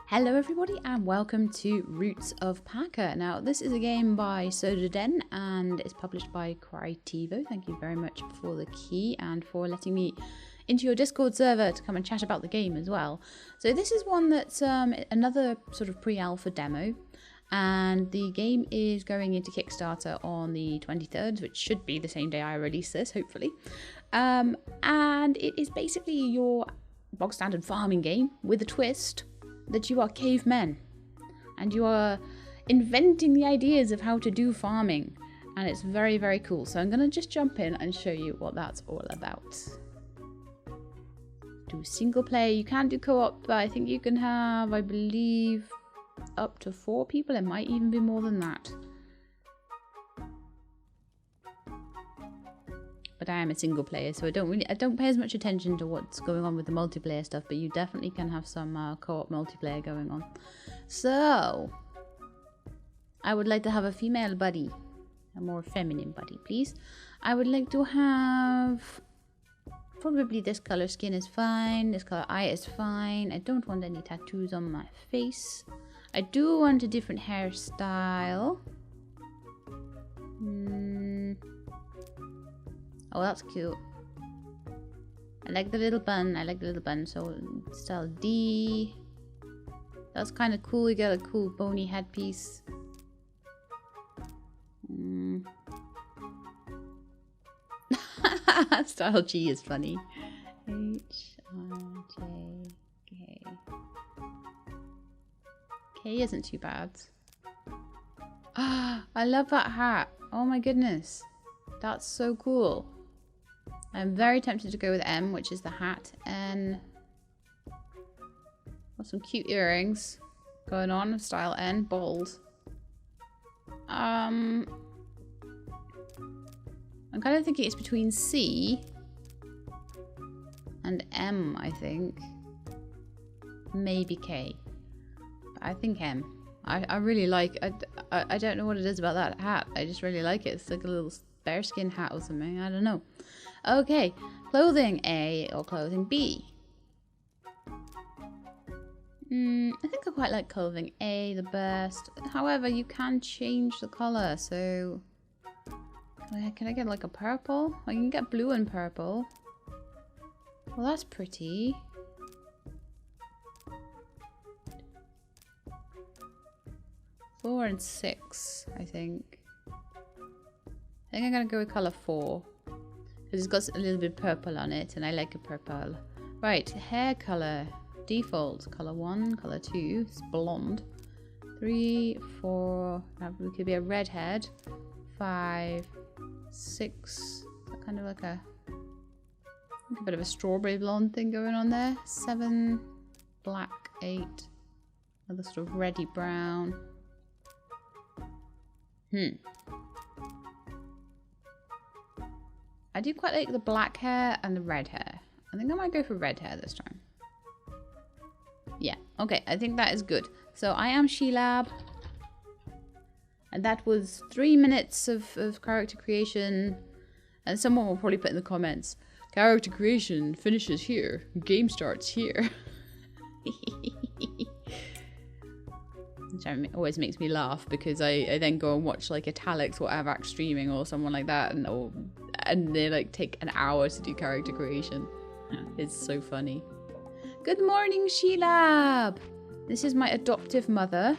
Hello everybody and welcome to Roots of Pacha. Now this is a game by Stoneage and it's published by Crytivo. Thank you very much for the key and for letting me into your Discord server to come and chat about the game as well. So this is one that's another sort of pre-alpha demo, and the game is going into Kickstarter on the 23rd, which should be the same day I release this, hopefully. And it is basically your bog standard farming game with a twist that you are cavemen and you are inventing the ideas of how to do farming, and it's very, very cool. So I'm gonna just jump in and show you what that's all about. Do single player, you can do co-op, but I think you can have, I believe, up to 4 people. It might even be more than that. But I am a single player, so I don't pay as much attention to what's going on with the multiplayer stuff, but you definitely can have some co-op multiplayer going on. So I would like to have a female buddy, a more feminine buddy, please. I would like to have probably this color skin is fine, this color eye is fine. I don't want any tattoos on my face. I do want a different hairstyle. Oh, that's cute. I like the little bun. So style D. That's kind of cool. You got a cool bony headpiece. Style G is funny. H-I-J-K. K isn't too bad. Ah, I love that hat. Oh my goodness. That's so cool. I'm very tempted to go with M, which is the hat. N. Got some cute earrings going on. Style N. Bold. I'm kind of thinking it's between C and M, I think. Maybe K. But I think M. I really like... I don't know what it is about that hat. I just really like it. It's like a little bearskin hat or something. I don't know. Okay, clothing A or clothing B? I think I quite like clothing A the best. However, you can change the color, so... Can I get like a purple? I can get blue and purple. Well, that's pretty. Four and 6, I think. I think I'm gonna go with color 4. Because it's got a little bit of purple on it, and I like a purple. Right, hair color. Default. Color 1, color 2. It's blonde. 3, 4. Now we could be a redhead. 5, 6. Kind of like a bit of a strawberry blonde thing going on there. 7, black. 8. Another sort of reddy brown. I do quite like the black hair and the red hair. I think I might go for red hair this time. Yeah, okay, I think that is good. So I am She-Lab. And that was 3 minutes of character creation. And someone will probably put in the comments, character creation finishes here. Game starts here. Which always makes me laugh, because I then go and watch like Italics or Avax streaming or someone like that, and they like take an hour to do character creation. It's so funny. Good morning, She-Lab! This is my adoptive mother.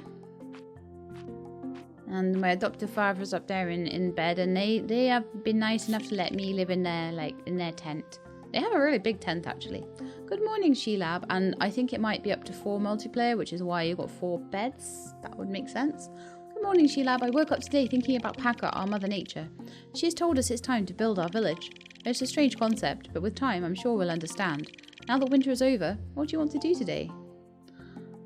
And my adoptive father's up there in bed, and they have been nice enough to let me live in their tent. They have a really big tent, actually. Good morning, She-Lab. And I think it might be up to 4 multiplayer, which is why you got 4 beds. That would make sense. Good morning, She-Lab. I woke up today thinking about Pacha, our mother nature. She has told us it's time to build our village. It's a strange concept, but with time, I'm sure we'll understand. Now that winter is over, what do you want to do today?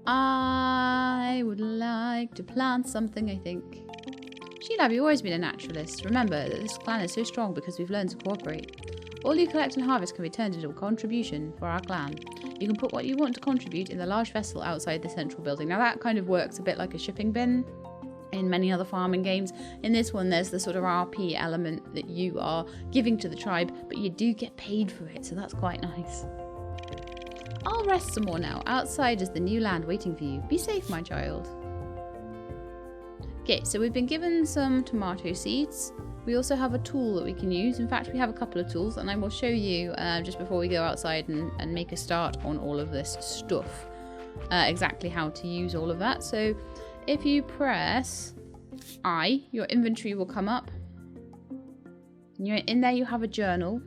I would like to plant something, I think. She-Lab, you've always been a naturalist. Remember that this clan is so strong because we've learned to cooperate. All you collect and harvest can be turned into a contribution for our clan. You can put what you want to contribute in the large vessel outside the central building. Now that kind of works a bit like a shipping bin in many other farming games. In this one, there's the sort of RP element that you are giving to the tribe, but you do get paid for it, so that's quite nice. I'll rest some more now. Outside is the new land waiting for you. Be safe, my child. Okay, so we've been given some tomato seeds. We also have a tool that we can use. In fact, we have a couple of tools, and I will show you just before we go outside and make a start on all of this stuff. Exactly how to use all of that. So if you press I, your inventory will come up. In there you have a journal.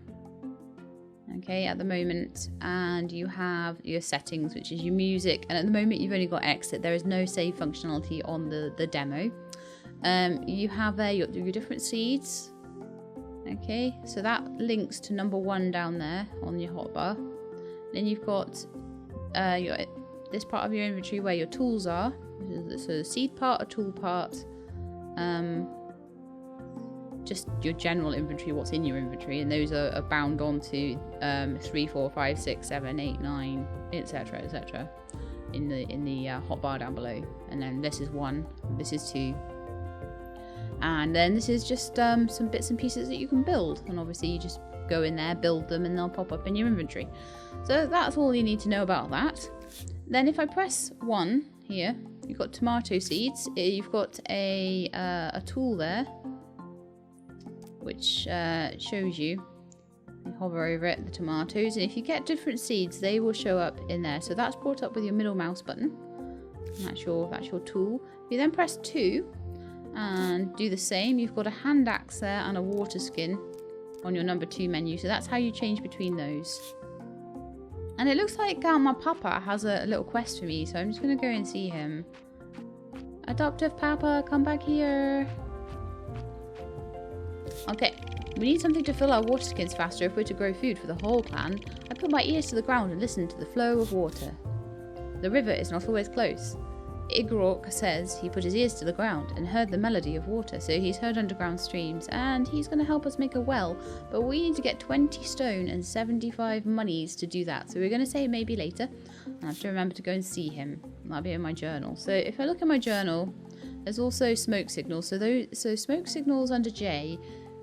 Okay, at the moment, and you have your settings, which is your music, and at the moment you've only got exit. There is no save functionality on the demo. You have there your different seeds. Okay, so that links to number 1 down there on your hotbar. Then you've got this part of your inventory where your tools are. So the seed part, a tool part, just your general inventory, what's in your inventory, and those are bound onto 3, 4, 5, 6, 7, 8, 9, etc., etc. in the hotbar down below. And then this is 1, this is 2, and then this is just some bits and pieces that you can build. And obviously you just go in there, build them, and they'll pop up in your inventory. So that's all you need to know about that. Then if I press 1 here, you've got tomato seeds. You've got a tool there, which shows you hover over it, the tomatoes, and if you get different seeds, they will show up in there. So that's brought up with your middle mouse button. And that's your tool. If you then press 2 and do the same, you've got a hand axe there and a water skin on your number 2 menu. So that's how you change between those. And it looks like my Papa has a little quest for me, so I'm just going to go and see him. Adoptive Papa, come back here. Okay, we need something to fill our water skins faster if we're to grow food for the whole clan. I put my ears to the ground and listen to the flow of water. The river is not always close. Igrok says he put his ears to the ground and heard the melody of water, so he's heard underground streams, and he's going to help us make a well, but we need to get 20 stone and 75 monies to do that, so we're going to say maybe later. I have to remember to go and see him. That'll be in my journal. So if I look in my journal, there's also smoke signals. So smoke signals under J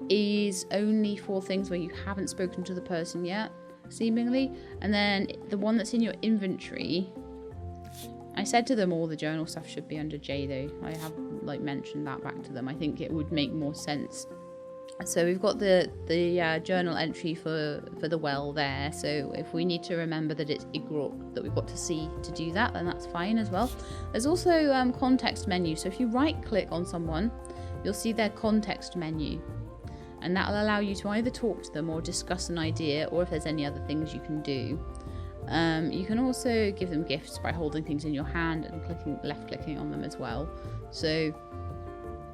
is only for things where you haven't spoken to the person yet, seemingly, and then the one that's in your inventory, I said to them all the journal stuff should be under J though. I have mentioned that back to them. I think it would make more sense. So we've got the journal entry for the well there. So if we need to remember that it's Igrok that we've got to see to do that, then that's fine as well. There's also context menu. So if you right click on someone, you'll see their context menu. And that'll allow you to either talk to them or discuss an idea, or if there's any other things you can do. You can also give them gifts by holding things in your hand and left clicking on them as well. So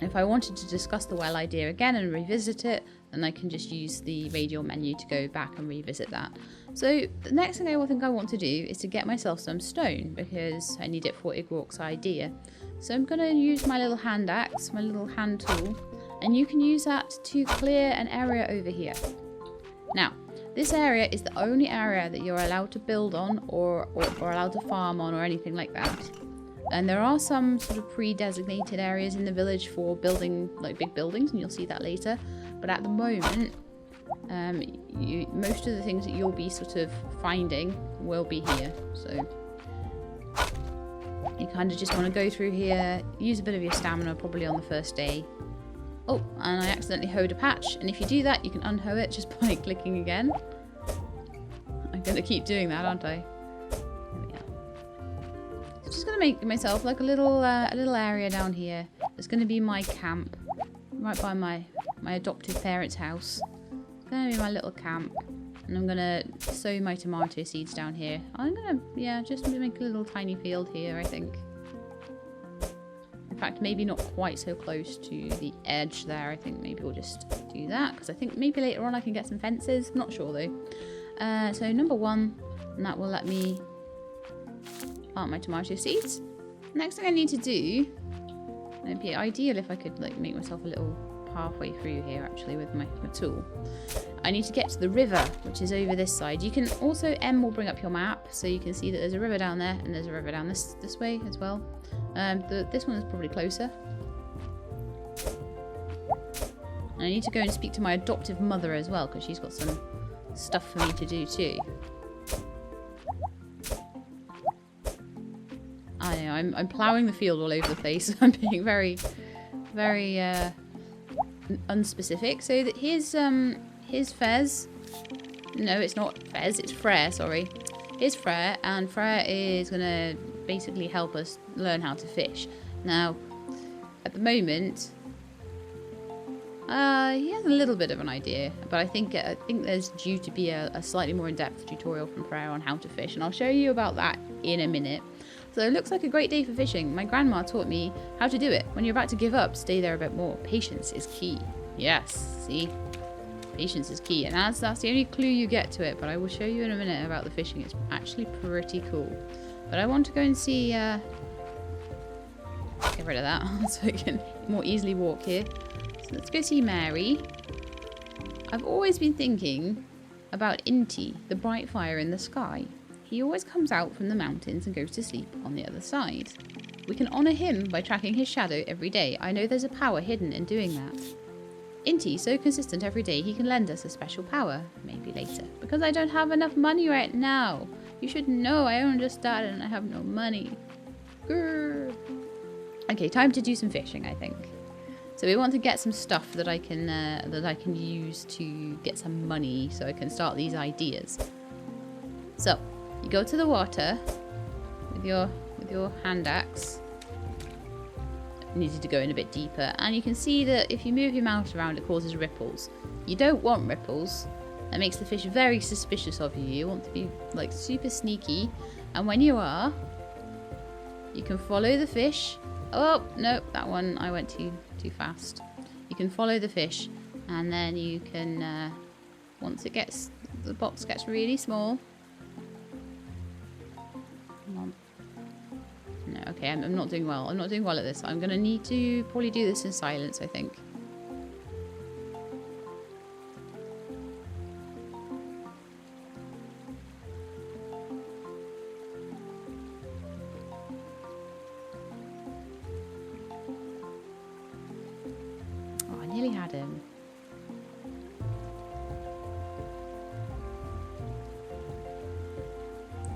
if I wanted to discuss the well idea again and revisit it, then I can just use the radial menu to go back and revisit that. So the next thing I think I want to do is to get myself some stone, because I need it for Igrok's idea. So I'm going to use my little hand axe, my little hand tool, and you can use that to clear an area over here. Now, this area is the only area that you're allowed to build on or allowed to farm on or anything like that. And there are some sort of pre-designated areas in the village for building big buildings, and you'll see that later. But at the moment, most of the things that you'll be sort of finding will be here. So you kind of just want to go through here, use a bit of your stamina probably on the first day. Oh, and I accidentally hoed a patch, and if you do that, you can unhoe it just by clicking again. I'm going to keep doing that, aren't I? There we are. So I'm just going to make myself like a little area down here. It's going to be my camp, right by my adoptive parents' house. It's going to be my little camp, and I'm going to sow my tomato seeds down here. I'm going to, just make a little tiny field here, I think. In fact, maybe not quite so close to the edge there. I think maybe we'll just do that, because I think maybe later on I can get some fences. Not sure though. So number 1, and that will let me plant my tomato seeds. Next thing I need to do, it'd be ideal if I could make myself a little pathway through here actually with my tool. I need to get to the river, which is over this side. You can also, M will bring up your map, so you can see that there's a river down there, and there's a river down this way as well. This one is probably closer. And I need to go and speak to my adoptive mother as well, because she's got some stuff for me to do too. I know, I'm ploughing the field all over the place. I'm being very, very unspecific. So that here's Fez. No, it's not Fez, it's Frere, sorry. Here's Frere, and Frere is going to basically help us learn how to fish. Now, at the moment, he has a little bit of an idea, but I think there's due to be a slightly more in-depth tutorial from Frere on how to fish, and I'll show you about that in a minute. So it looks like a great day for fishing. My grandma taught me how to do it. When you're about to give up, stay there a bit more. Patience is key. Yes, see? Patience is key, and that's the only clue you get to it, but I will show you in a minute about the fishing. It's actually pretty cool. But I want to go and see... get rid of that so I can more easily walk here. So let's go see Mary. I've always been thinking about Inti, the bright fire in the sky. He always comes out from the mountains and goes to sleep on the other side. We can honour him by tracking his shadow every day. I know there's a power hidden in doing that. Inti, so consistent every day, he can lend us a special power. Maybe later. Because I don't have enough money right now. You should know I only just started and I have no money. Grrr. Okay, time to do some fishing, I think. So we want to get some stuff that I can use to get some money so I can start these ideas. So, you go to the water with your hand axe. Needed to go in a bit deeper, and you can see that if you move your mouse around it causes ripples. You don't want ripples. That makes the fish very suspicious of you. You want to be like super sneaky, and when you are, you can follow the fish. Oh no, that one I went too fast. You can follow the fish, and then you can once the box gets really small. Come on. No, okay, I'm not doing well. I'm not doing well at this. I'm going to need to probably do this in silence, I think. Oh, I nearly had him.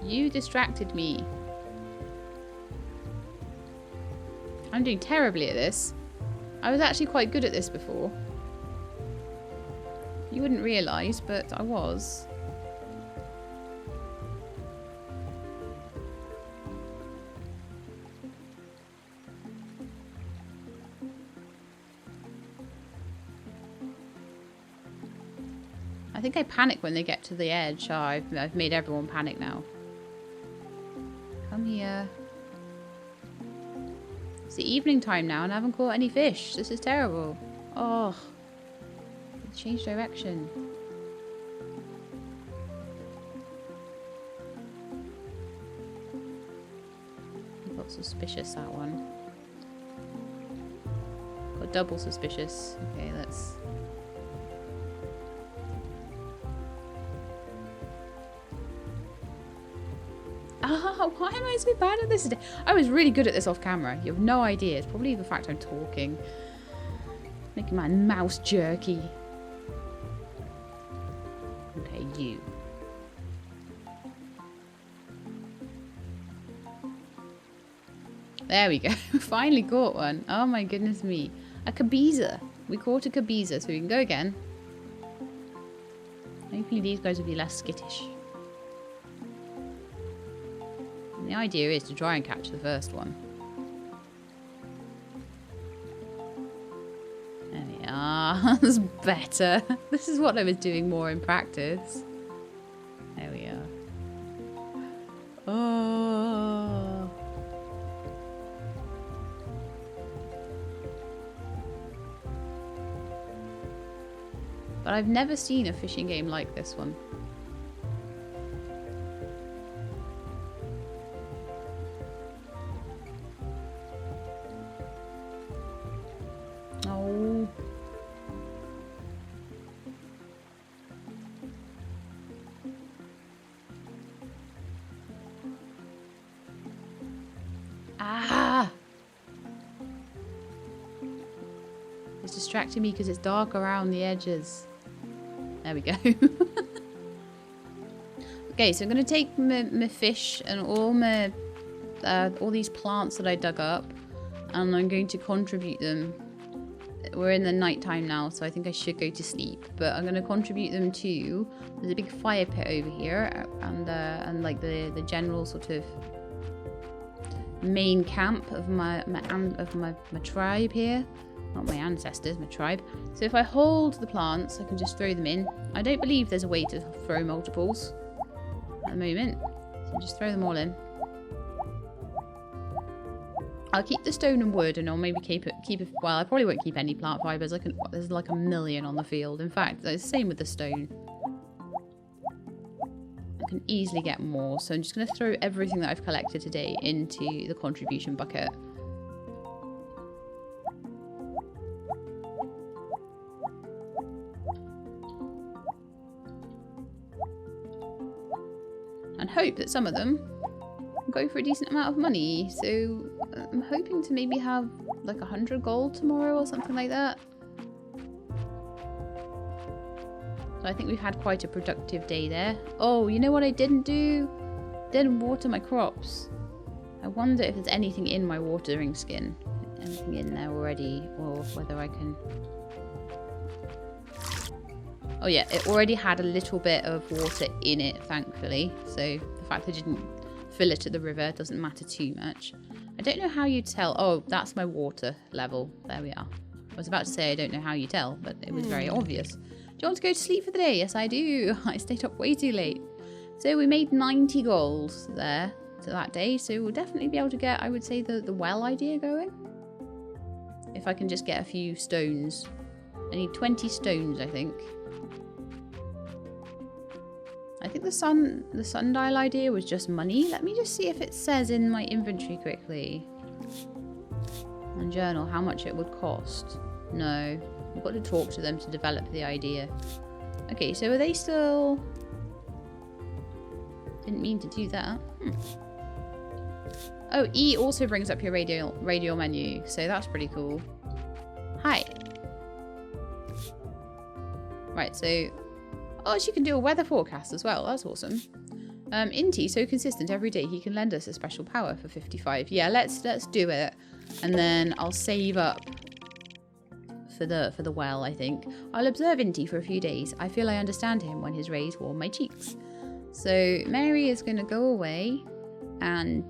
You distracted me. I'm doing terribly at this. I was actually quite good at this before. You wouldn't realise, but I was. I think I panic when they get to the edge. Oh, I've made everyone panic now. Come here. It's the evening time now and I haven't caught any fish. This is terrible. Oh. Change direction. Got suspicious, that one. Got double suspicious. Okay, let's... Oh, why am I so bad at this today? I was really good at this off camera. You have no idea. It's probably the fact I'm talking. Making my mouse jerky. Okay, you. There we go. Finally caught one. Oh my goodness me. A cabiza. We caught a cabiza, so we can go again. Hopefully these guys will be less skittish. The idea is to try and catch the first one. There we are. That's better. This is what I was doing more in practice. There we are. Oh. But I've never seen a fishing game like this one. Oh. Ah! It's distracting me because it's dark around the edges. There we go. Okay, so I'm going to take my fish and all my all these plants that I dug up, and I'm going to contribute them. We're in the night time now, so I think I should go to sleep. But I'm going to contribute them to... There's a big fire pit over here, and like the general sort of main camp of my tribe here. Not my ancestors, my tribe. So if I hold the plants, I can just throw them in. I don't believe there's a way to throw multiples at the moment. So just throw them all in. I'll keep the stone and wood, and I'll maybe keep it. Well, I probably won't keep any plant fibers. There's like 1 million on the field. In fact, it's the same with the stone. I can easily get more, so I'm just going to throw everything that I've collected today into the contribution bucket. And hope that some of them go for a decent amount of money. So I'm hoping to maybe have like 100 gold tomorrow or something like that. So I think we've had quite a productive day there. Oh, you know what I didn't do? Didn't water my crops. I wonder if there's anything in my watering skin. Anything in there already, or whether I can... Oh yeah, it already had a little bit of water in it, thankfully. So the fact that I didn't fill it at the river doesn't matter too much. I don't know how you tell. Oh, that's my water level. There we are. I was about to say I don't know how you tell, but it was very obvious. Do you want to go to sleep for the day? Yes, I do. I stayed up way too late. So we made 90 gold there to that day. So we'll definitely be able to get, I would say, the well idea going. If I can just get a few stones. I need 20 stones, I think. I think the sundial idea was just money. Let me just see if it says in my inventory quickly. And journal how much it would cost. No. I've got to talk to them to develop the idea. Okay, so are they still... Didn't mean to do that. Oh, E also brings up your radial menu. So that's pretty cool. Hi. Right, so... Oh, she can do a weather forecast as well. That's awesome. Inti, so consistent every day. He can lend us a special power for 55. Yeah, let's do it. And then I'll save up for the well, I think. I'll observe Inti for a few days. I feel I understand him when his rays warm my cheeks. So Mary is going to go away and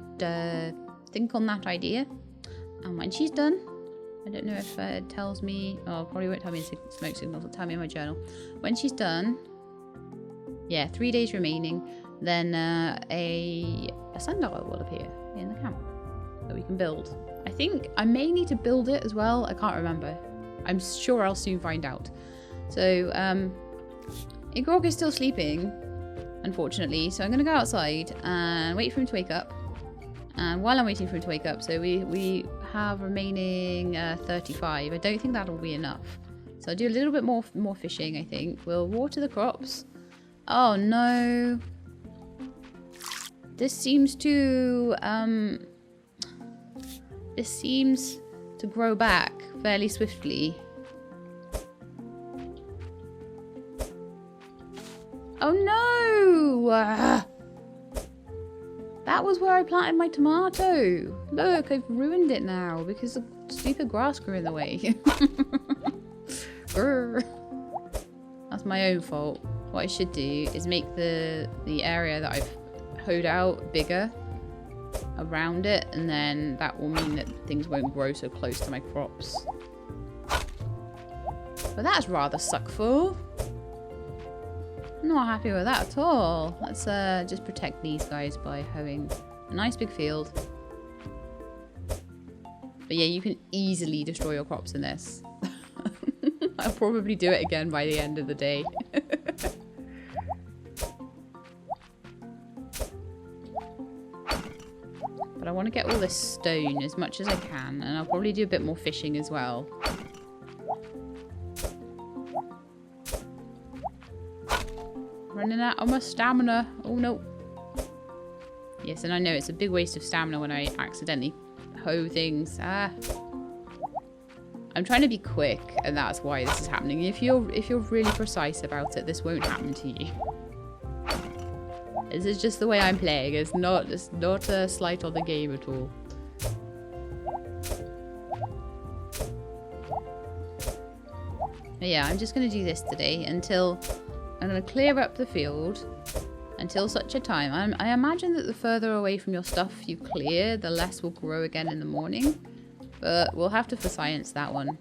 think on that idea. And when she's done, I don't know if it tells me... Oh, probably won't tell me in smoke signals. It'll tell me in my journal. When she's done... Yeah, 3 days remaining. Then a sundial will appear in the camp that we can build. I think I may need to build it as well. I can't remember. I'm sure I'll soon find out. So, Igorg is still sleeping, unfortunately. So I'm going to go outside and wait for him to wake up. And while I'm waiting for him to wake up, so we have remaining 35. I don't think that'll be enough. So I'll do a little bit more fishing, I think. We'll water the crops. Oh no. This seems to grow back fairly swiftly. Oh no! That was where I planted my tomato. Look, I've ruined it now because the stupid grass grew in the way. That's my own fault. What I should do is make the area that I've hoed out bigger around it, and then that will mean that things won't grow so close to my crops. But that's rather suckful. I'm not happy with that at all. Let's just protect these guys by hoeing a nice big field. But yeah, you can easily destroy your crops in this. I'll probably do it again by the end of the day. But I want to get all this stone as much as I can, and I'll probably do a bit more fishing as well. Running out of my stamina. Oh no. Yes, and I know it's a big waste of stamina when I accidentally hoe things. I'm trying to be quick, and that's why this is happening. If you're really precise about it, this won't happen to you. This is just the way I'm playing. It's not a slight on the game at all. But yeah, I'm just going to do this today until I'm going to clear up the field until such a time. I imagine that the further away from your stuff you clear, the less will grow again in the morning. But we'll have to for science that one.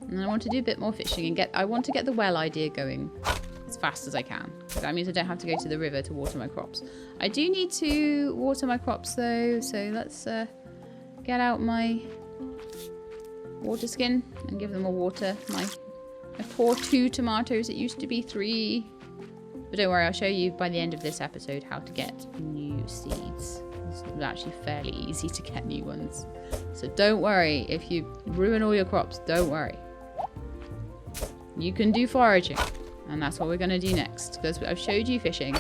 And I want to do a bit more fishing and I want to get the well idea going as fast as I can. That means I don't have to go to the river to water my crops. I do need to water my crops though, so let's get out my water skin and give them a water. My poor 2 tomatoes, it used to be 3. But don't worry, I'll show you by the end of this episode how to get new seeds. It's actually fairly easy to get new ones. So don't worry, if you ruin all your crops, don't worry. You can do foraging, and that's what we're going to do next, because I've showed you fishing.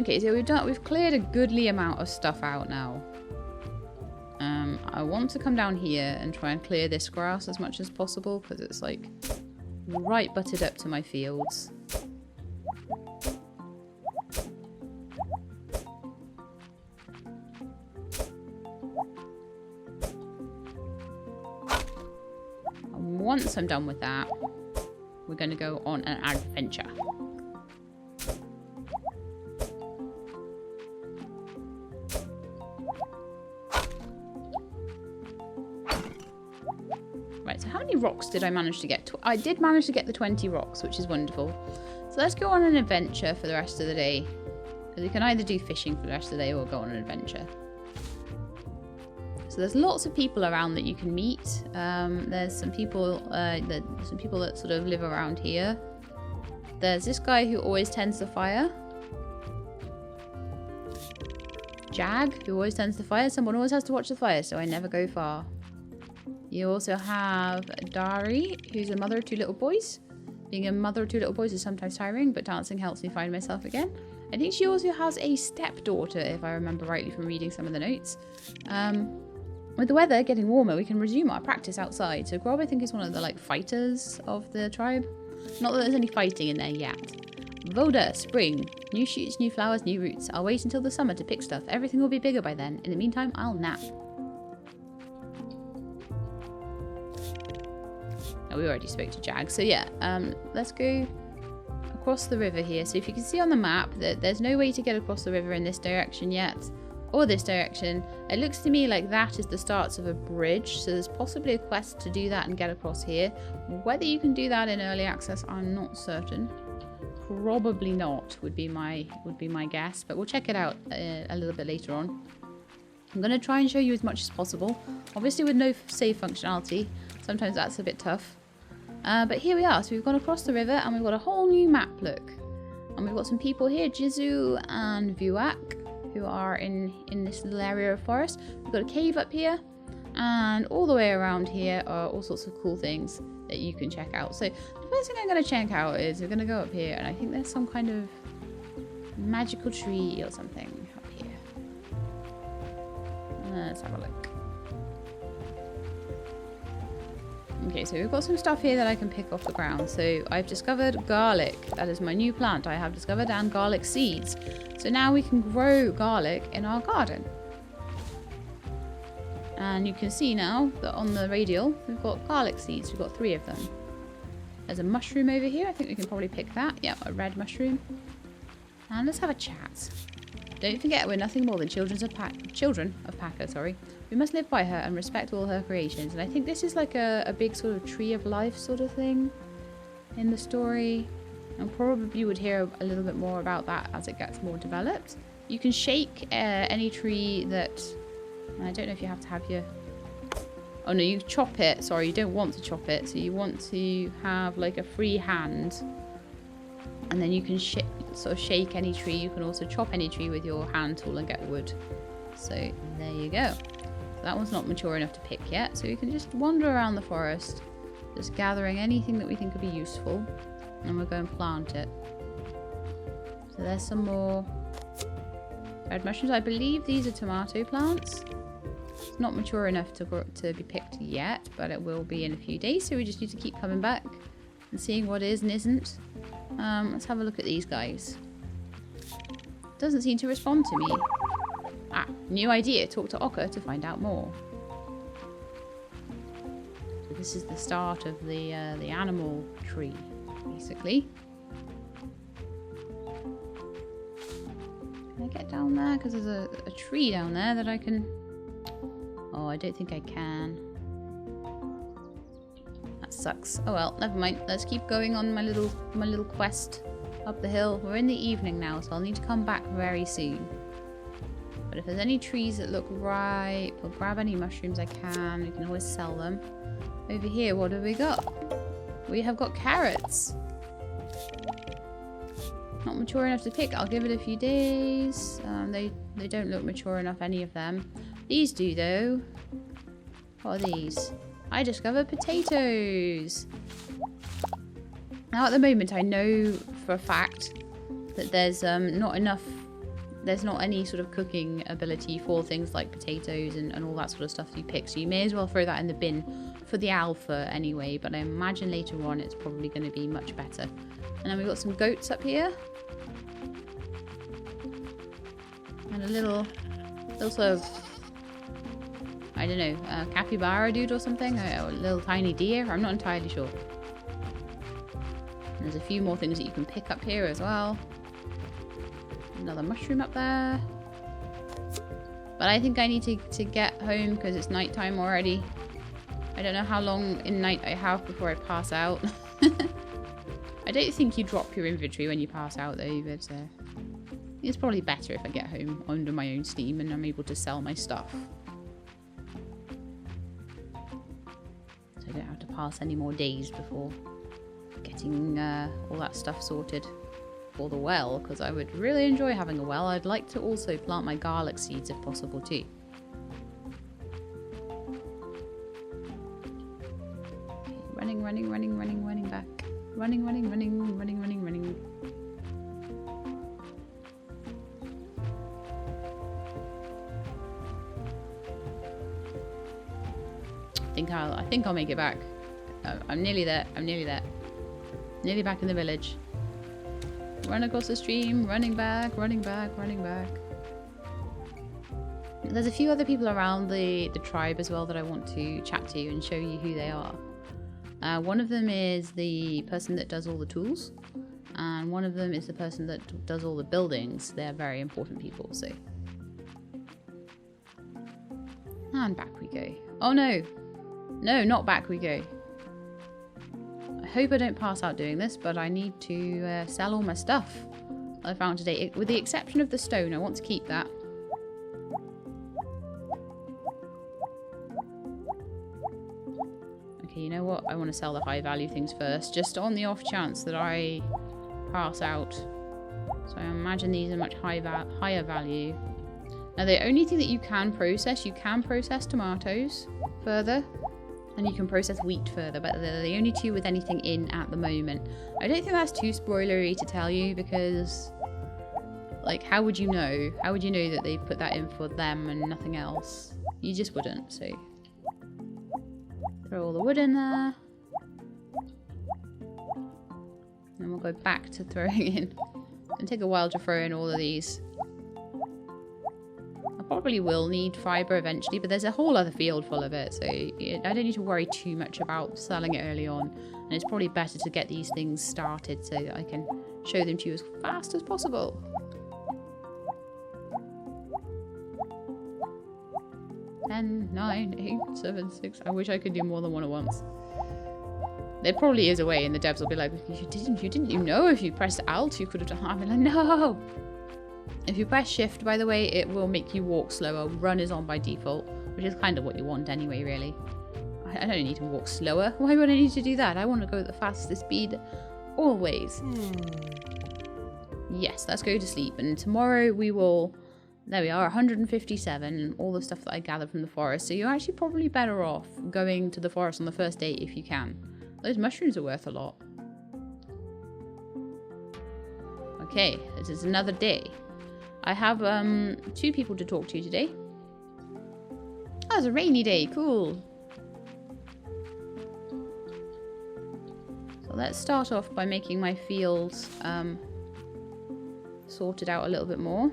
Okay, so we've cleared a goodly amount of stuff out now. I want to come down here and try and clear this grass as much as possible, because it's like right butted up to my fields. Once I'm done with that, we're going to go on an adventure. Right, so how many rocks did I manage to get? I did manage to get the 20 rocks, which is wonderful. So let's go on an adventure for the rest of the day. Because you can either do fishing for the rest of the day or go on an adventure. So there's lots of people around that you can meet. There's some people that sort of live around here. There's this guy who always tends the fire. Jag, who always tends the fire. Someone always has to watch the fire, so I never go far. You also have Dari, who's a mother of 2 little boys. Being a mother of 2 little boys is sometimes tiring, but dancing helps me find myself again. I think she also has a stepdaughter, if I remember rightly from reading some of the notes. With the weather getting warmer, we can resume our practice outside. So Grob, I think, is one of the fighters of the tribe. Not that there's any fighting in there yet. Voda, spring. New shoots, new flowers, new roots. I'll wait until the summer to pick stuff. Everything will be bigger by then. In the meantime, I'll nap. Oh, we already spoke to Jag. So yeah, let's go across the river here. So if you can see on the map that there's no way to get across the river in this direction yet. Or this direction. It looks to me like that is the starts of a bridge, so there's possibly a quest to do that and get across here. Whether you can do that in early access, I'm not certain. Probably not would be my guess, but we'll check it out a little bit later on. I'm going to try and show you as much as possible. Obviously with no save functionality, sometimes that's a bit tough. But here we are. So we've gone across the river and we've got a whole new map look. And we've got some people here, Jizu and Vuak, who are in this little area of forest. We've got a cave up here, and all the way around here are all sorts of cool things that you can check out. So the first thing I'm going to check out is we're going to go up here, and I think there's some kind of magical tree or something up here. Let's have a look. Okay, so we've got some stuff here that I can pick off the ground. So I've discovered garlic. That is my new plant I have discovered, and garlic seeds. So now we can grow garlic in our garden. And you can see now that on the radial, we've got garlic seeds. We've got 3 of them. There's a mushroom over here. I think we can probably pick that. Yeah, a red mushroom. And let's have a chat. Don't forget, we're nothing more than children of Pacha, sorry. We must live by her and respect all her creations. And I think this is like a big sort of tree of life sort of thing in the story. And probably you would hear a little bit more about that as it gets more developed. You can shake any tree that... I don't know if you have to have your... Oh no, you chop it. Sorry, you don't want to chop it. So you want to have like a free hand. And then you can sort of shake any tree. You can also chop any tree with your hand tool and get wood. So there you go. So that one's not mature enough to pick yet. So you can just wander around the forest, just gathering anything that we think could be useful. And we'll go and plant it. So there's some more red mushrooms. I believe these are tomato plants. It's not mature enough to be picked yet, but it will be in a few days. So we just need to keep coming back and seeing what is and isn't. Let's have a look at these guys. Doesn't seem to respond to me. Ah, new idea. Talk to Ocker to find out more. So this is the start of the animal tree, basically. Can I get down there? Because there's a tree down there that I can... Oh, I don't think I can. That sucks. Oh well, never mind. Let's keep going on my little quest up the hill. We're in the evening now, so I'll need to come back very soon. But if there's any trees that look ripe, I'll grab any mushrooms I can. We can always sell them. Over here, what have we got? We have got carrots. Not mature enough to pick. I'll give it a few days. They don't look mature enough, any of them. These do, though. What are these? I discovered potatoes. Now, at the moment, I know for a fact that there's not enough. There's not any sort of cooking ability for things like potatoes and all that sort of stuff you pick. So you may as well throw that in the bin for the alpha anyway. But I imagine later on it's probably going to be much better. And then we've got some goats up here. And a little sort of, I don't know, capybara dude or something. A little tiny deer. I'm not entirely sure. And there's a few more things that you can pick up here as well. Another mushroom up there. But I think I need to get home because it's nighttime already. I don't know how long in night I have before I pass out. I don't think you drop your inventory when you pass out though, but it's probably better if I get home under my own steam and I'm able to sell my stuff. So I don't have to pass any more days before getting all that stuff sorted. For the well, because I would really enjoy having a well. I'd like to also plant my garlic seeds if possible too. Okay, running back. Running. I think I'll make it back. I'm nearly there. Nearly back in the village. Run across the stream, running back. There's a few other people around the tribe as well that I want to chat to and show you who they are. One of them is the person that does all the tools, and one of them is the person that does all the buildings. They're very important people, so. And back we go. Oh no! No, not back we go. I hope I don't pass out doing this, but I need to sell all my stuff I found today. With the exception of the stone, I want to keep that. Okay, you know what? I want to sell the high value things first, just on the off chance that I pass out. So I imagine these are much higher value. Now the only thing that you can process tomatoes further. And you can process wheat further, but they're the only two with anything in at the moment. I don't think that's too spoilery to tell you because, like, how would you know? How would you know that they put that in for them and nothing else? You just wouldn't, so. Throw all the wood in there. And we'll go back to throwing in. It'll take a while to throw in all of these. Probably will need fibre eventually, but there's a whole other field full of it, so I don't need to worry too much about selling it early on. And it's probably better to get these things started so that I can show them to you as fast as possible. 10, 9, 8, 7, 6. I wish I could do more than one at once. There probably is a way, and the devs will be like, you know if you pressed Alt you could have done that. I'll be like, no! If you press shift, by the way, it will make you walk slower. Run is on by default, which is kind of what you want anyway, really. I don't need to walk slower. Why would I need to do that? I want to go at the fastest speed always. Yes, let's go to sleep. And tomorrow we will... There we are, 157, and all the stuff that I gathered from the forest. So you're actually probably better off going to the forest on the first day if you can. Those mushrooms are worth a lot. Okay, this is another day. I have 2 people to talk to today. Oh, it's a rainy day. Cool. So let's start off by making my fields sorted out a little bit more.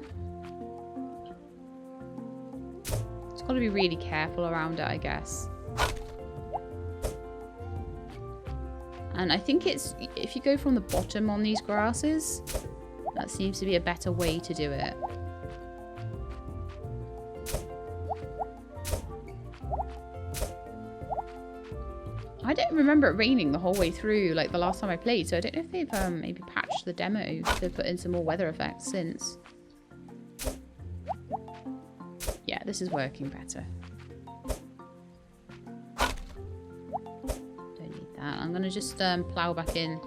Just got to be really careful around it, I guess. And I think it's, if you go from the bottom on these grasses, that seems to be a better way to do it. I don't remember it raining the whole way through, like the last time I played, so I don't know if they've maybe patched the demo to put in some more weather effects since. Yeah, this is working better. I'm going to just plough back in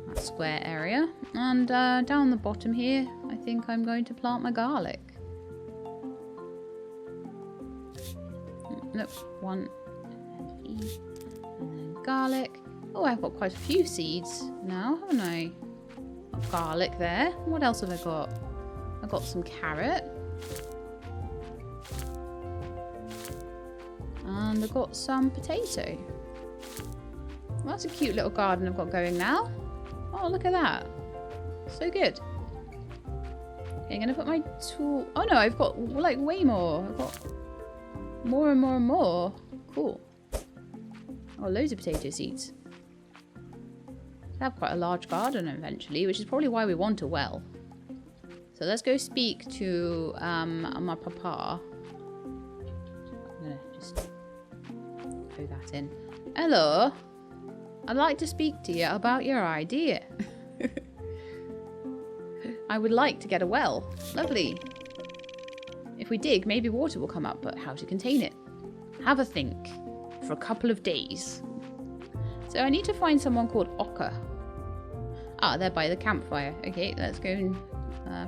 that square area. And down the bottom here, I think I'm going to plant my garlic. Nope, one, and then garlic. Oh, I've got quite a few seeds now, haven't I? Got garlic there. What else have I got? I've got some carrot. And I've got some potato. Well, that's a cute little garden I've got going now. Oh, look at that. So good. Okay, I'm going to put my tool... Oh no, I've got like way more. I've got more and more and more. Cool. I've got loads of potato seeds. I have quite a large garden eventually, which is probably why we want a well. So let's go speak to my papa. I'm going to just... throw that in. Hello, I'd like to speak to you about your idea. I would like to get a well. Lovely. If we dig, maybe water will come up, but how to contain it? Have a think for a couple of days. So I need to find someone called Oka. Ah, they're by the campfire. Okay, let's go and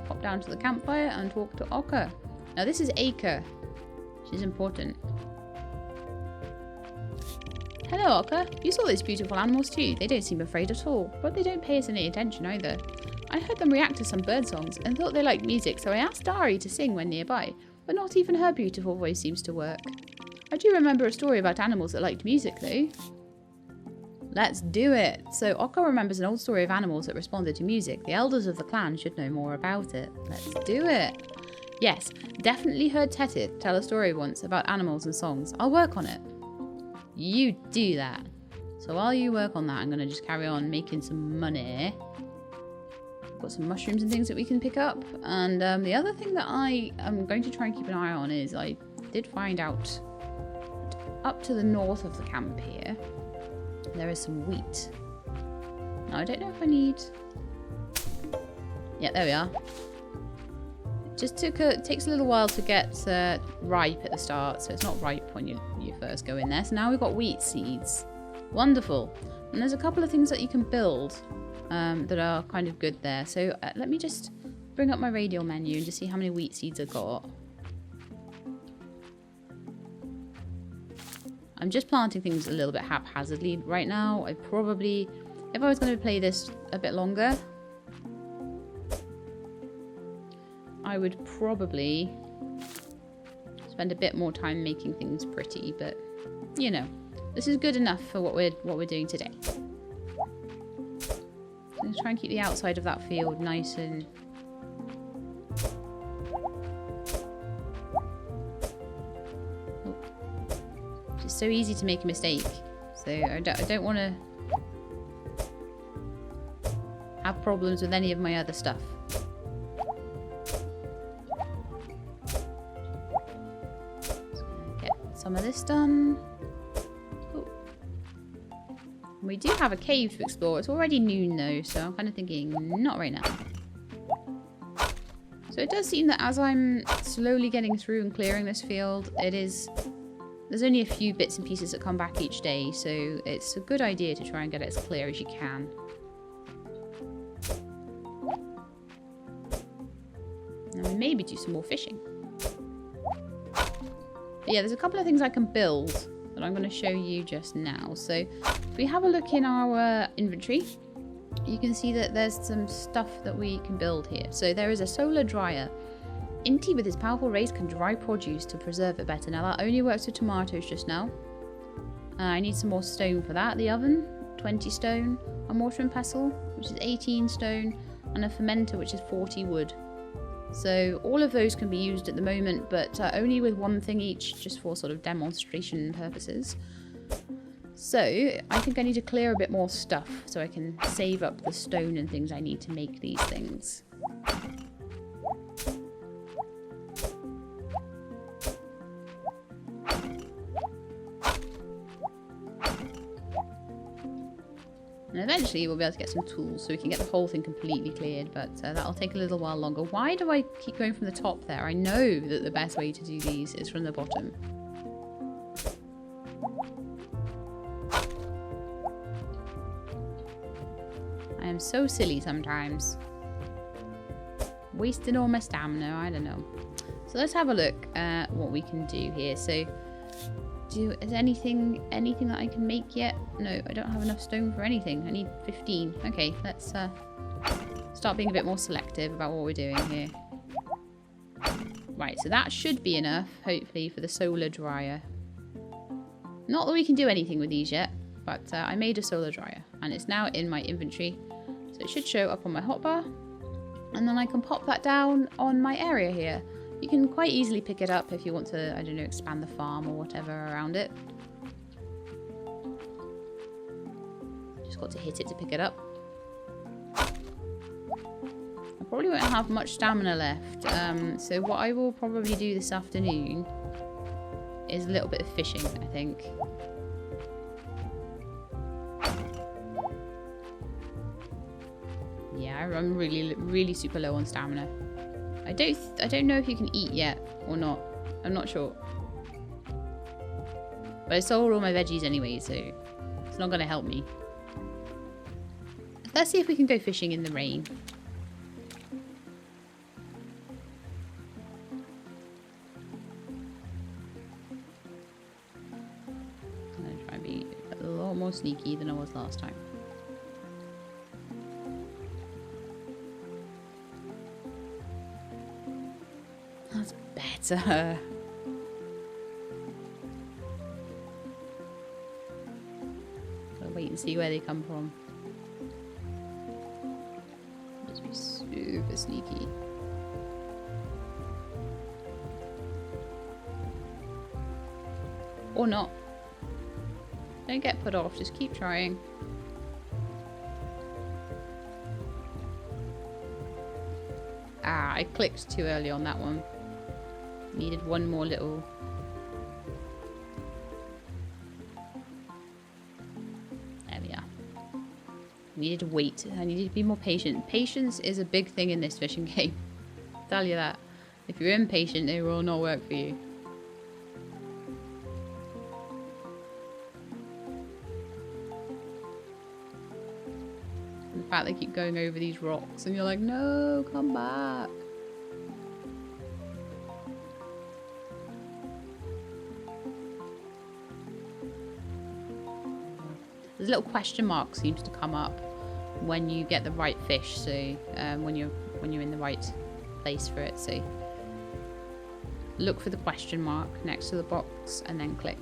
pop down to the campfire and talk to Oka. Now this is Acre. She's important. Hello, Oka. You saw these beautiful animals too. They don't seem afraid at all, but they don't pay us any attention either. I heard them react to some bird songs and thought they liked music, so I asked Dari to sing when nearby, but not even her beautiful voice seems to work. I do remember a story about animals that liked music though. Let's do it. So Oka remembers an old story of animals that responded to music. The elders of the clan should know more about it. Let's do it. Yes, definitely heard Tetit tell a story once about animals and songs. I'll work on it. You do that. So while you work on that, I'm going to just carry on making some money. Got some mushrooms and things that we can pick up. And the other thing that I am going to try and keep an eye on is I did find out up to the north of the camp here, there is some wheat. Now, I don't know if I need... Yeah, there we are. It just takes a little while to get ripe at the start, so it's not ripe when you first go in there. So now we've got wheat seeds. Wonderful. And there's a couple of things that you can build that are kind of good there. So let me just bring up my radial menu and just see how many wheat seeds I've got. I'm just planting things a little bit haphazardly right now. I probably, if I was going to play this a bit longer, I would probably spend a bit more time making things pretty, but you know, this is good enough for what we're doing today. I'm going to try and keep the outside of that field nice and so easy to make a mistake, so I don't want to have problems with any of my other stuff. Just gonna get some of this done. Ooh. We do have a cave to explore. It's already noon though, so I'm kind of thinking not right now. So it does seem that as I'm slowly getting through and clearing this field, there's only a few bits and pieces that come back each day, so it's a good idea to try and get it as clear as you can. And we maybe do some more fishing. But yeah, there's a couple of things I can build that I'm going to show you just now. So if we have a look in our inventory, you can see that there's some stuff that we can build here. So there is a solar dryer. Inti with his powerful rays can dry produce to preserve it better. Now that only works with tomatoes just now. I need some more stone for that. The oven, 20 stone. A mortar and pestle, which is 18 stone. And a fermenter, which is 40 wood. So all of those can be used at the moment, but only with one thing each, just for sort of demonstration purposes. So I think I need to clear a bit more stuff so I can save up the stone and things I need to make these things. And eventually we'll be able to get some tools so we can get the whole thing completely cleared, but that'll take a little while longer. Why do I keep going from the top there? I know that the best way to do these is from the bottom. I am so silly sometimes. Wasting all my stamina, I don't know. So let's have a look at what we can do here. So, is anything that I can make yet? No, I don't have enough stone for anything. I need 15. Okay, let's start being a bit more selective about what we're doing here. Right, so that should be enough, hopefully, for the solar dryer. Not that we can do anything with these yet, but I made a solar dryer, and it's now in my inventory. So it should show up on my hotbar, and then I can pop that down on my area here. You can quite easily pick it up if you want to, I don't know, expand the farm or whatever around it. Just got to hit it to pick it up. I probably won't have much stamina left, so what I will probably do this afternoon is a little bit of fishing, I think. Yeah, I'm really super low on stamina. I don't know if you can eat yet or not. I'm not sure. But I sold all my veggies anyway, so it's not going to help me. Let's see if we can go fishing in the rain. I'm going to try and be a lot more sneaky than I was last time. That's better. Gotta wait and see where they come from. Just be super sneaky. Or not. Don't get put off, just keep trying. Ah, I clicked too early on that one. Needed one more little... There we are. Needed to wait. I needed to be more patient. Patience is a big thing in this fishing game. I'll tell you that. If you're impatient, it will not work for you. The fact they keep going over these rocks and you're like, no, come back. There's a little question mark seems to come up when you get the right fish, so when you're in the right place for it. So look for the question mark next to the box and then click.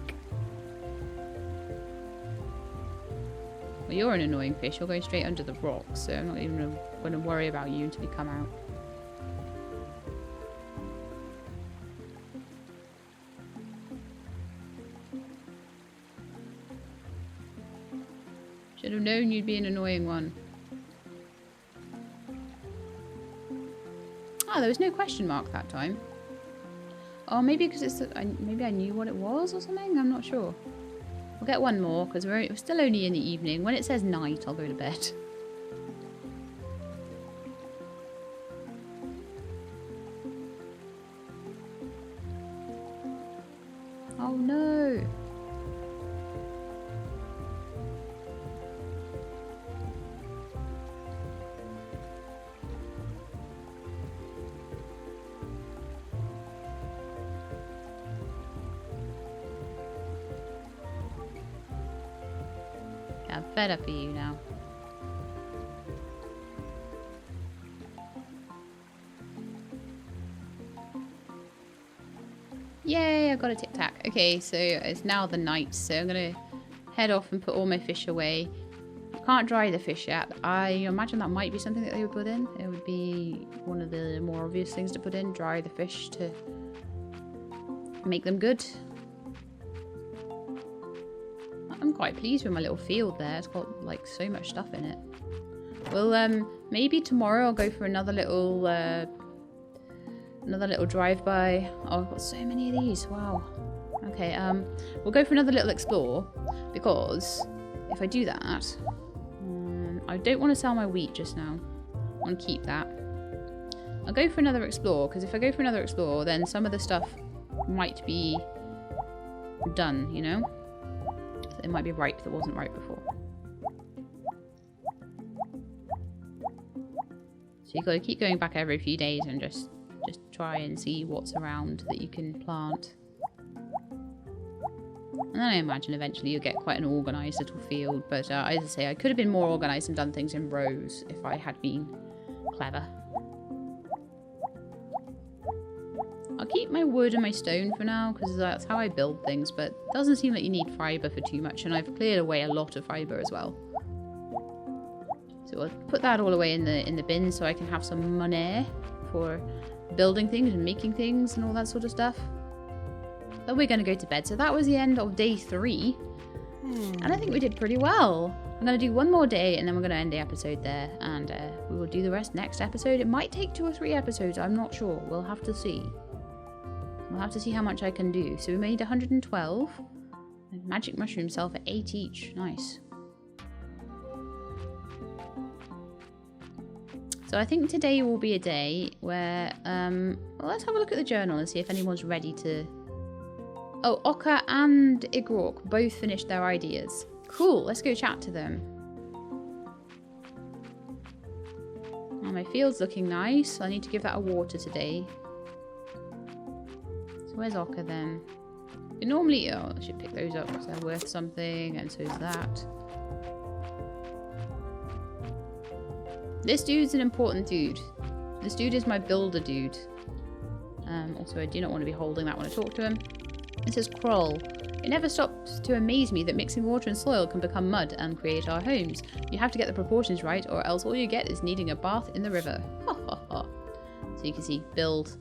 Well, you're an annoying fish. You're going straight under the rocks, so I'm not even going to worry about you until you come out. Should have known you'd be an annoying one. Ah, there was no question mark that time. Oh, maybe because it's maybe I knew what it was or something. I'm not sure. We'll get one more because we're still only in the evening. When it says night, I'll go to bed. Oh no! I'm fed up of you now. Yay, I got a tic tac. Okay, so it's now the night, so I'm gonna head off and put all my fish away. You can't dry the fish yet. I imagine that might be something that they would put in. It would be one of the more obvious things to put in. Dry the fish to make them good. I'm quite pleased with my little field there. It's got like so much stuff in it. Well, maybe tomorrow I'll go for another little drive-by. Oh, I've got so many of these. Wow. Okay, we'll go for another little explore, because if I do that, I don't want to sell my wheat just now. I want to keep that. I'll go for another explore, because if I go for another explore, then some of the stuff might be done, you know? So it might be ripe that wasn't ripe before. So you've got to keep going back every few days and just try and see what's around that you can plant. And then I imagine eventually you'll get quite an organised little field. But as I say, I could have been more organised and done things in rows if I had been clever. I'll keep my wood and my stone for now, because that's how I build things. But it doesn't seem like you need fibre for too much, and I've cleared away a lot of fibre as well. So I'll put that all away in the bin so I can have some money for building things and making things and all that sort of stuff. Then we're going to go to bed. So that was the end of day 3. And I think we did pretty well. I'm going to do one more day and then we're going to end the episode there. And we will do the rest next episode. It might take 2 or 3 episodes. I'm not sure. We'll have to see. We'll have to see how much I can do. So we made 112. Magic mushrooms sell for 8 each. Nice. So I think today will be a day where, well, let's have a look at the journal and see if anyone's ready to... Oh, Oka and Igrok both finished their ideas. Cool, let's go chat to them. Oh, my field's looking nice. I need to give that a water today. So where's Oka then? You normally... Oh, I should pick those up because they're worth something, and so is that. This dude's an important dude. This dude is my builder dude. Also, I do not want to be holding that when I talk to him. It says Kroll. It never stops to amaze me that mixing water and soil can become mud and create our homes. You have to get the proportions right, or else all you get is needing a bath in the river. Ha ha ha. So you can see build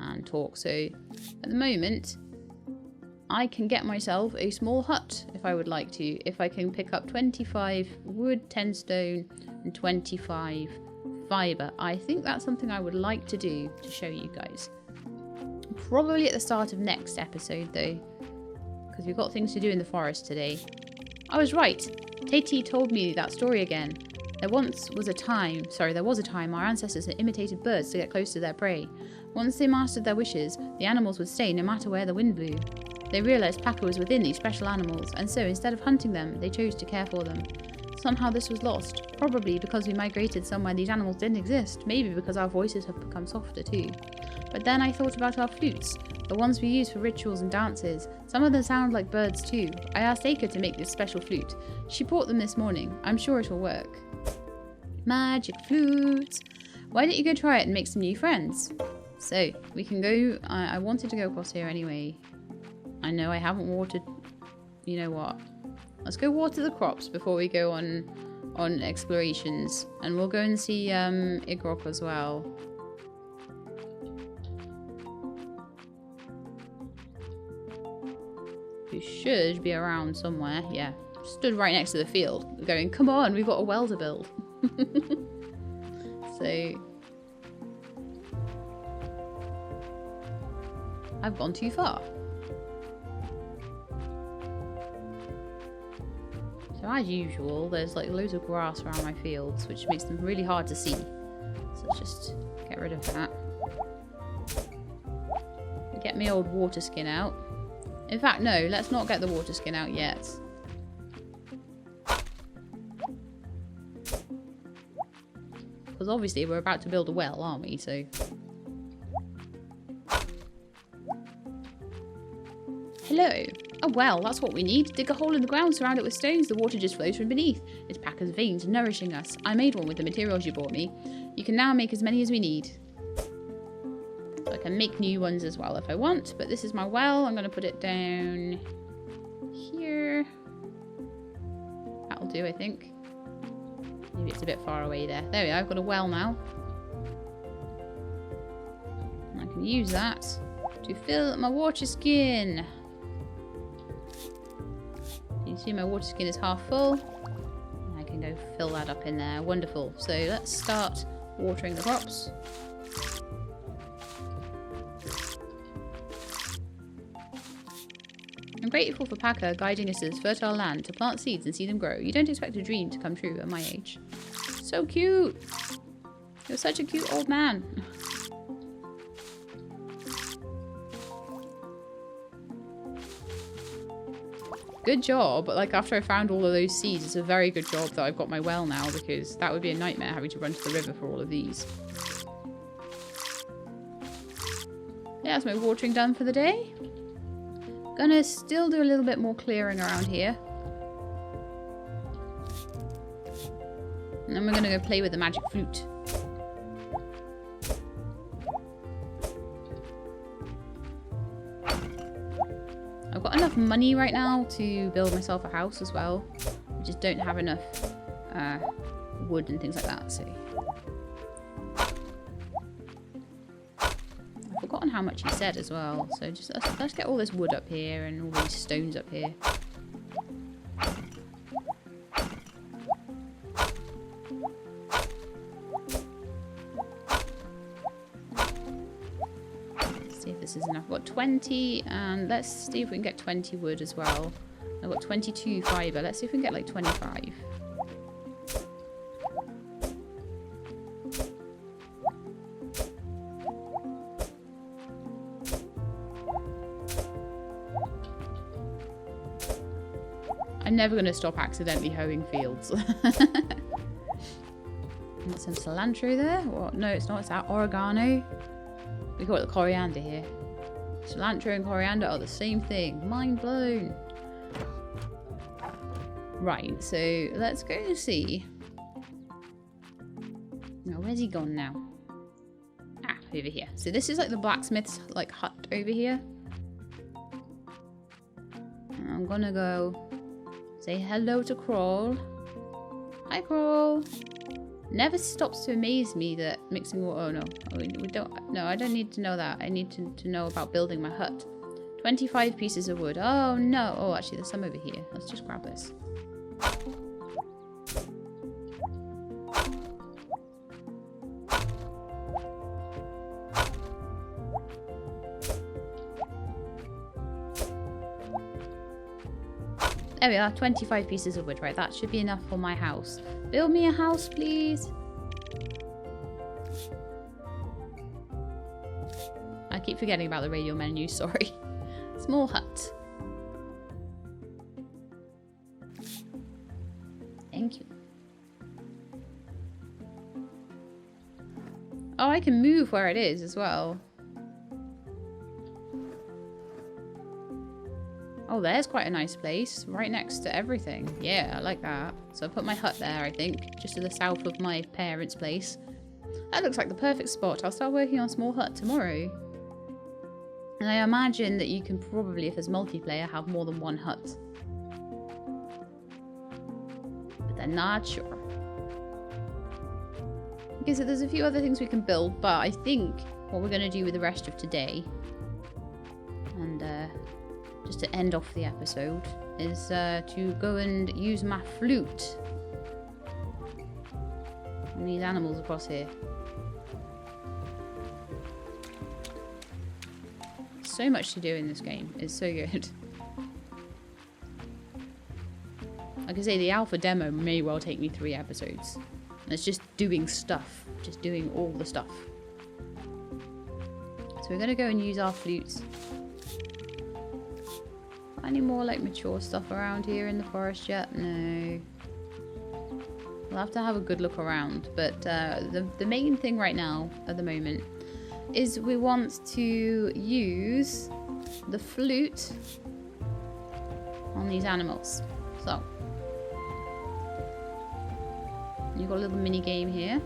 and talk. So at the moment, I can get myself a small hut if I would like to. If I can pick up 25 wood, 10 stone, and 25 fibre. I think that's something I would like to do to show you guys. Probably at the start of next episode though, because we've got things to do in the forest today. I was right. Tati told me that story again. There was a time our ancestors had imitated birds to get close to their prey. Once they mastered their wishes, the animals would stay no matter where the wind blew. They realised Pacha was within these special animals, and so instead of hunting them, they chose to care for them. Somehow this was lost, probably because we migrated somewhere these animals didn't exist, maybe because our voices have become softer too. But then I thought about our flutes, the ones we use for rituals and dances. Some of them sound like birds too. I asked Aika to make this special flute. She brought them this morning. I'm sure it'll work. Magic flutes! Why don't you go try it and make some new friends? So, we can go... I wanted to go across here anyway. I know I haven't watered... You know what? Let's go water the crops before we go on explorations. And we'll go and see Igrok as well. Who should be around somewhere. Yeah. Stood right next to the field. Going, come on, we've got a well to build. So... I've gone too far. So as usual, there's like loads of grass around my fields, which makes them really hard to see. So let's just get rid of that. Get my old water skin out. In fact, no, let's not get the water skin out yet. Because obviously we're about to build a well, aren't we? So... Hello. Oh well, that's what we need. Dig a hole in the ground, surround it with stones, the water just flows from beneath. It's Pacha's veins nourishing us. I made one with the materials you brought me. You can now make as many as we need. So I can make new ones as well if I want, but this is my well. I'm going to put it down here. That'll do, I think. Maybe it's a bit far away there. There we are, I've got a well now. And I can use that to fill my water skin. You can see my water skin is half full. And I can go fill that up in there. Wonderful. So let's start watering the crops. I'm grateful for Pacha guiding us to this fertile land to plant seeds and see them grow. You don't expect a dream to come true at my age. So cute! You're such a cute old man. Good job, but like after I found all of those seeds, it's a very good job that I've got my well now, because that would be a nightmare having to run to the river for all of these. Yeah, that's my watering done for the day. Gonna still do a little bit more clearing around here. And then we're gonna go play with the magic flute. I've got enough money right now to build myself a house as well. I just don't have enough wood and things like that, so. I've forgotten how much he said as well, so just let's get all this wood up here and all these stones up here. This is enough. I've got 20, and let's see if we can get 20 wood as well. I've got 22 fibre. Let's see if we can get like 25. I'm never going to stop accidentally hoeing fields. Got some cilantro there. What? No, it's not. It's that oregano. We call it the coriander here. Cilantro and coriander are the same thing. Mind blown. Right, so let's go and see. Now, where's he gone now? Ah, over here. So this is like the blacksmith's like hut over here. And I'm gonna go say hello to Crawl. Hi, Crawl. Never stops to amaze me that mixing water. Oh no, we don't. No, I don't need to know that. I need to know about building my hut. 25 pieces of wood. Oh no. Oh, actually, there's some over here. Let's just grab this. There we are, 25 pieces of wood. Right, that should be enough for my house. Build me a house, please. I keep forgetting about the radio menu, sorry. Small hut. Thank you. Oh, I can move where it is as well. Oh, there's quite a nice place. Right next to everything. Yeah, I like that. So I put my hut there, I think. Just to the south of my parents' place. That looks like the perfect spot. I'll start working on a small hut tomorrow. And I imagine that you can probably, if there's multiplayer, have more than one hut. But I'm not sure. Okay, so there's a few other things we can build. But I think what we're going to do with the rest of today... And, just to end off the episode, is to go and use my flute on these animals across here. So much to do in this game. It's so good. Like I say, the alpha demo may well take me 3 episodes. And it's just doing stuff. Just doing all the stuff. So we're going to go and use our flutes. Any more like mature stuff around here in the forest yet? No. We'll have to have a good look around. But the main thing right now, at the moment, is we want to use the flute on these animals. So, you've got a little mini game here.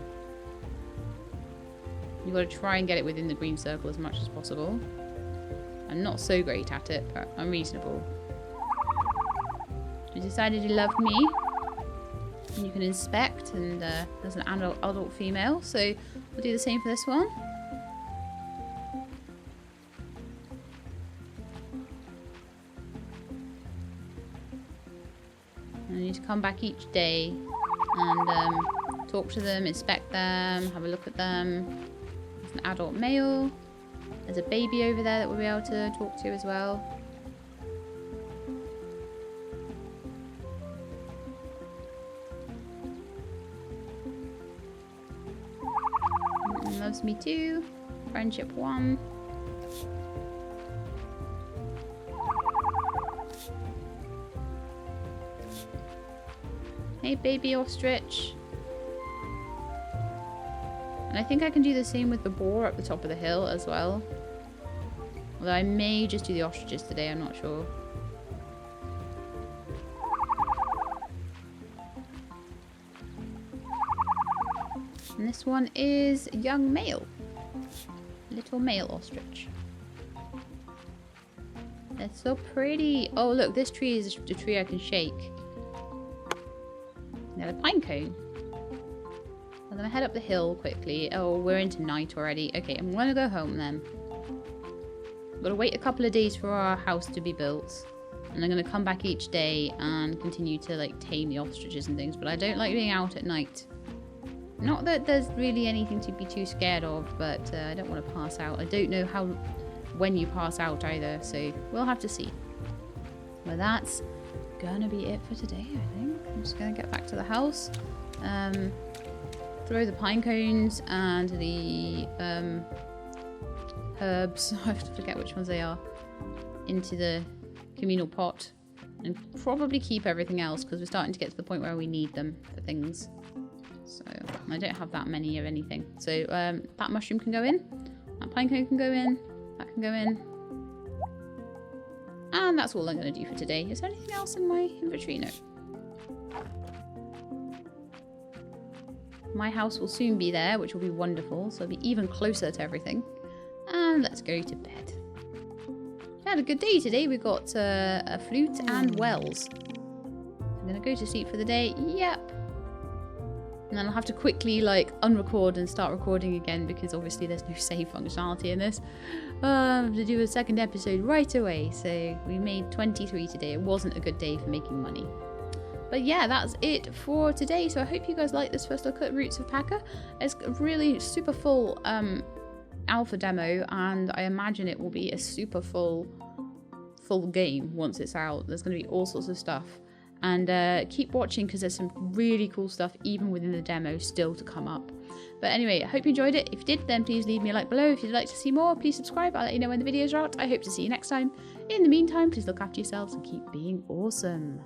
You've got to try and get it within the green circle as much as possible. I'm not so great at it, but I'm reasonable. He decided he loved me. And you can inspect, and there's an adult female, so we'll do the same for this one. And you need to come back each day and talk to them, inspect them, have a look at them. There's an adult male. There's a baby over there that we'll be able to talk to as well. Loves me too. Friendship 1. Hey, baby ostrich. And I think I can do the same with the boar up the top of the hill as well. Although I may just do the ostriches today, I'm not sure. And this one is young male. Little male ostrich. That's so pretty. Oh, look, this tree is the tree I can shake. Now the pine cone. I'm gonna head up the hill quickly. Oh, we're into night already. Okay, I'm gonna go home then. Gotta wait a couple of days for our house to be built. And I'm gonna come back each day and continue to like tame the ostriches and things. But I don't like being out at night. Not that there's really anything to be too scared of, but I don't want to pass out. I don't know when you pass out either, so we'll have to see. Well, that's gonna be it for today, I think. I'm just gonna get back to the house, throw the pine cones and the herbs, I forget which ones they are, into the communal pot, and probably keep everything else because we're starting to get to the point where we need them for things. So I don't have that many of anything. So that mushroom can go in, that pine cone can go in, that can go in. And that's all I'm going to do for today. Is there anything else in my inventory? No. My house will soon be there, which will be wonderful. So I'll be even closer to everything. And let's go to bed. I had a good day today. We got a flute and wells. I'm going to go to sleep for the day. Yep. And then I'll have to quickly like unrecord and start recording again because obviously there's no save functionality in this. I have to do a second episode right away. So we made 23 today. It wasn't a good day for making money. But yeah, that's it for today. So I hope you guys like this first look at Roots of Pacha. It's a really super full alpha demo, and I imagine it will be a super full game once it's out. There's going to be all sorts of stuff. And keep watching because there's some really cool stuff even within the demo still to come up. But anyway, I hope you enjoyed it. If you did, then please leave me a like below. If you'd like to see more, please subscribe. I'll let you know when the videos are out. I hope to see you next time. In the meantime, please look after yourselves and keep being awesome.